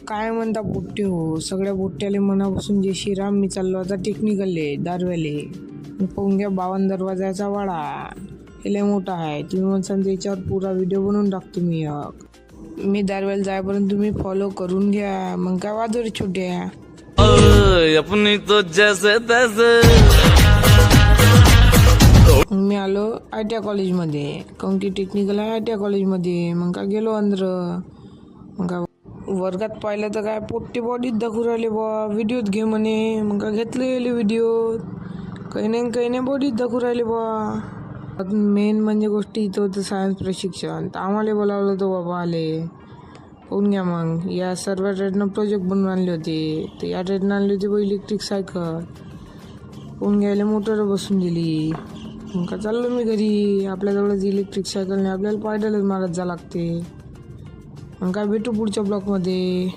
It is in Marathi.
काय म्हणता पोट्टे हो, सगळ्या पोट्ट्याले मनापासून जय श्रीराम. मी चाललो आता टेक्निकलले दारव्याले. पाहून घ्या 52 दरवाजाचा वाडा, हे लय मोठा आहे. तुम्ही म्हणसान त्याच्यावर पुरा व्हिडिओ बनवून टाकतो मी दारव्याला जायपर्यंत तुम्ही फॉलो करून घ्या. मग काय वाजोरे छोट्या अपनी तो जैसे तैसे. मी आलो ITI कॉलेजमध्ये, काऊन की टेक्निकल आहे ITI कॉलेजमध्ये. मग काय गेलो अंदर. मग काय वर्गात पाहिलं तर काय पोट्टी बॉडीत दाखवू राहिले बा, व्हिडिओत घे म्हणे. मग काय घेतले व्हिडिओ, काही नाही बॉडीत दाखवू राहिले बा. मेन म्हणजे गोष्टी इथं होतं सायन्स प्रशिक्षण, तर आम्हाला बोलावलं होतं बाबा आले. होऊन घ्या. मग या सर्व ट्रेडनं प्रोजेक्ट बनवून आणले होते. तर या ट्रेडनं आणली होती बा इलेक्ट्रिक सायकल. होऊन घ्यायला मोटर बसून दिली. मग का चाललो मी घरी. आपल्याजवळच इलेक्ट्रिक सायकलने आपल्याला पायडलच मारत जा लागते. मग काय भेटू पुढच्या ब्लॉकमध्ये.